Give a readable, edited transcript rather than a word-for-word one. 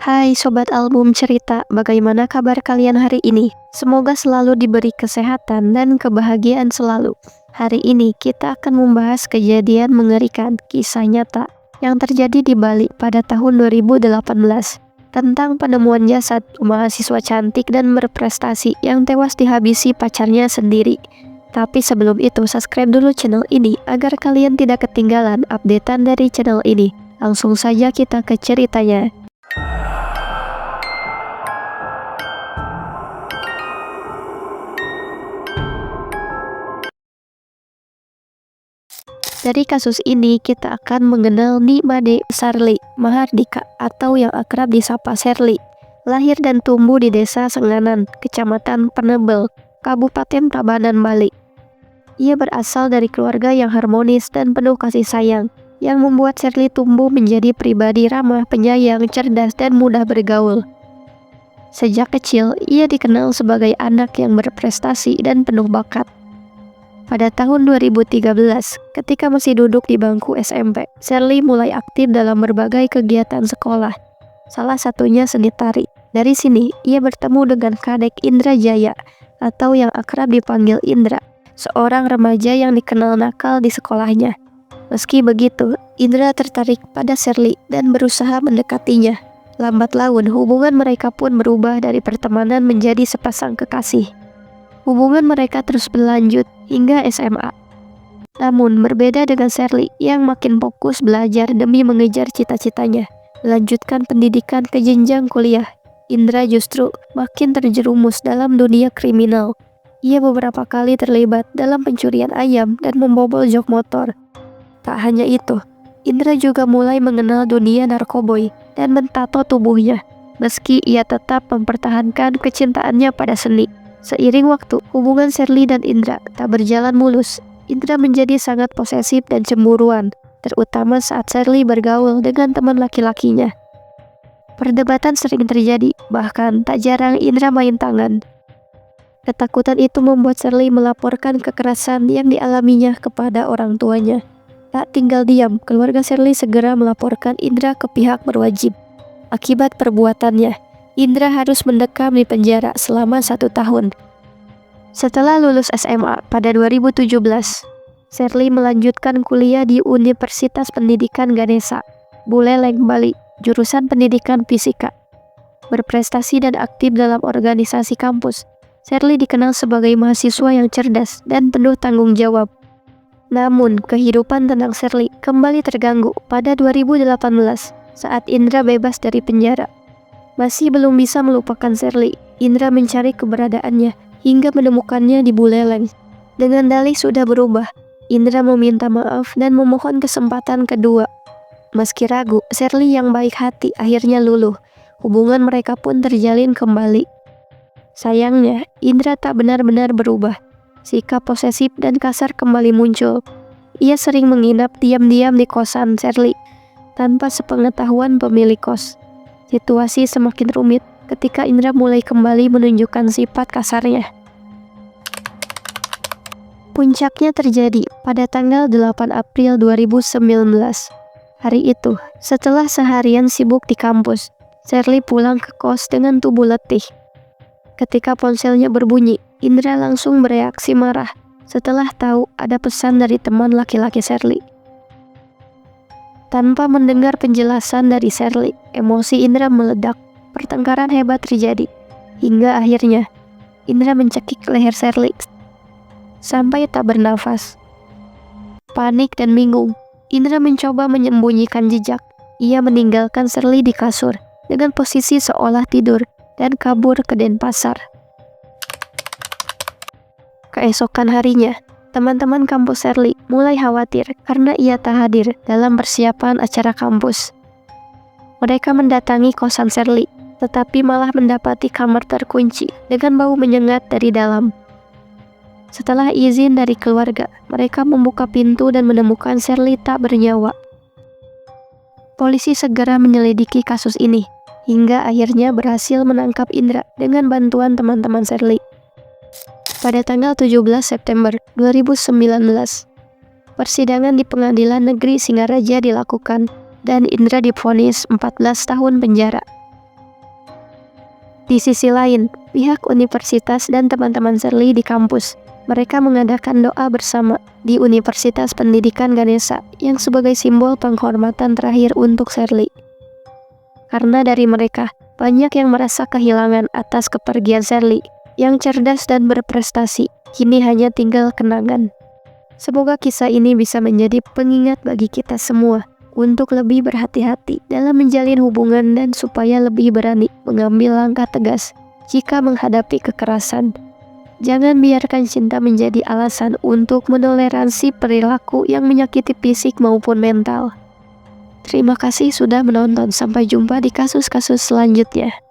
Hai Sobat Album Cerita, bagaimana kabar kalian hari ini? Semoga selalu diberi kesehatan dan kebahagiaan selalu. Hari ini kita akan membahas kejadian mengerikan kisah nyata yang terjadi di Bali pada tahun 2018 tentang penemuan jasad mahasiswa cantik dan berprestasi yang tewas dihabisi pacarnya sendiri. Tapi sebelum itu, subscribe dulu channel ini agar kalian tidak ketinggalan updatean dari channel ini. Langsung saja kita ke ceritanya. Dari kasus ini kita akan mengenal Nimade Sarli Mahardika atau yang akrab disapa Serli. Lahir dan tumbuh di desa Senganan, Kecamatan Penebel, Kabupaten Tabanan, Bali. Ia berasal dari keluarga yang harmonis dan penuh kasih sayang, yang membuat Serli tumbuh menjadi pribadi ramah, penyayang, cerdas, dan mudah bergaul. Sejak kecil, ia dikenal sebagai anak yang berprestasi dan penuh bakat. Pada tahun 2013, ketika masih duduk di bangku SMP, Serli mulai aktif dalam berbagai kegiatan sekolah. Salah satunya seni tari. Dari sini, ia bertemu dengan Kadek Indra Jaya, atau yang akrab dipanggil Indra, seorang remaja yang dikenal nakal di sekolahnya. Meski begitu, Indra tertarik pada Serli dan berusaha mendekatinya. Lambat laun, hubungan mereka pun berubah dari pertemanan menjadi sepasang kekasih. Hubungan mereka terus berlanjut hingga SMA. Namun berbeda dengan Serli yang makin fokus belajar demi mengejar cita-citanya, melanjutkan pendidikan ke jenjang kuliah. Indra justru makin terjerumus dalam dunia kriminal. Ia beberapa kali terlibat dalam pencurian ayam dan membobol jok motor. Tak hanya itu, Indra juga mulai mengenal dunia narkoboy dan mentato tubuhnya, meski ia tetap mempertahankan kecintaannya pada seni. Seiring waktu, hubungan Serli dan Indra tak berjalan mulus. Indra menjadi sangat posesif dan cemburuan, terutama saat Serli bergaul dengan teman laki-lakinya. Perdebatan sering terjadi, bahkan tak jarang Indra main tangan. Ketakutan itu membuat Serli melaporkan kekerasan yang dialaminya kepada orang tuanya. Tak tinggal diam, keluarga Serli segera melaporkan Indra ke pihak berwajib. Akibat perbuatannya, Indra harus mendekam di penjara selama 1 tahun. Setelah lulus SMA pada 2017, Serli melanjutkan kuliah di Universitas Pendidikan Ganesha, Buleleng, Bali, jurusan Pendidikan Fisika. Berprestasi dan aktif dalam organisasi kampus, Serli dikenal sebagai mahasiswa yang cerdas dan penuh tanggung jawab. Namun, kehidupan tenang Serli kembali terganggu pada 2018 saat Indra bebas dari penjara. Masih belum bisa melupakan Serli, Indra mencari keberadaannya hingga menemukannya di Buleleng. Dengan dalih sudah berubah, Indra meminta maaf dan memohon kesempatan kedua. Meski ragu, Serli yang baik hati akhirnya luluh. Hubungan mereka pun terjalin kembali. Sayangnya, Indra tak benar-benar berubah. Sikap posesif dan kasar kembali muncul. Ia sering menginap diam-diam di kosan Serli tanpa sepengetahuan pemilik kos. Situasi semakin rumit ketika Indra mulai kembali menunjukkan sifat kasarnya. Puncaknya terjadi pada tanggal 8 April 2019. Hari itu, setelah seharian sibuk di kampus, Serli pulang ke kos dengan tubuh letih. Ketika ponselnya berbunyi, Indra langsung bereaksi marah setelah tahu ada pesan dari teman laki-laki Serli. Tanpa mendengar penjelasan dari Serli, emosi Indra meledak. Pertengkaran hebat terjadi, hingga akhirnya Indra mencekik leher Serli sampai tak bernafas. Panik dan bingung, Indra mencoba menyembunyikan jejak. Ia meninggalkan Serli di kasur dengan posisi seolah tidur dan kabur ke Denpasar. Keesokan harinya, teman-teman kampus Serli mulai khawatir karena ia tak hadir dalam persiapan acara kampus. Mereka mendatangi kosan Serli, tetapi malah mendapati kamar terkunci dengan bau menyengat dari dalam. Setelah izin dari keluarga, mereka membuka pintu dan menemukan Serli tak bernyawa. Polisi segera menyelidiki kasus ini, hingga akhirnya berhasil menangkap Indra dengan bantuan teman-teman Serli. Pada tanggal 17 September 2019, persidangan di Pengadilan Negeri Singaraja dilakukan dan Indra divonis 14 tahun penjara. Di sisi lain, pihak universitas dan teman-teman Shirley di kampus, mereka mengadakan doa bersama di Universitas Pendidikan Ganesha yang sebagai simbol penghormatan terakhir untuk Shirley. Karena dari mereka, banyak yang merasa kehilangan atas kepergian Shirley yang cerdas dan berprestasi, kini hanya tinggal kenangan. Semoga kisah ini bisa menjadi pengingat bagi kita semua untuk lebih berhati-hati dalam menjalin hubungan dan supaya lebih berani mengambil langkah tegas jika menghadapi kekerasan. Jangan biarkan cinta menjadi alasan untuk menoleransi perilaku yang menyakiti fisik maupun mental. Terima kasih sudah menonton, sampai jumpa di kasus-kasus selanjutnya.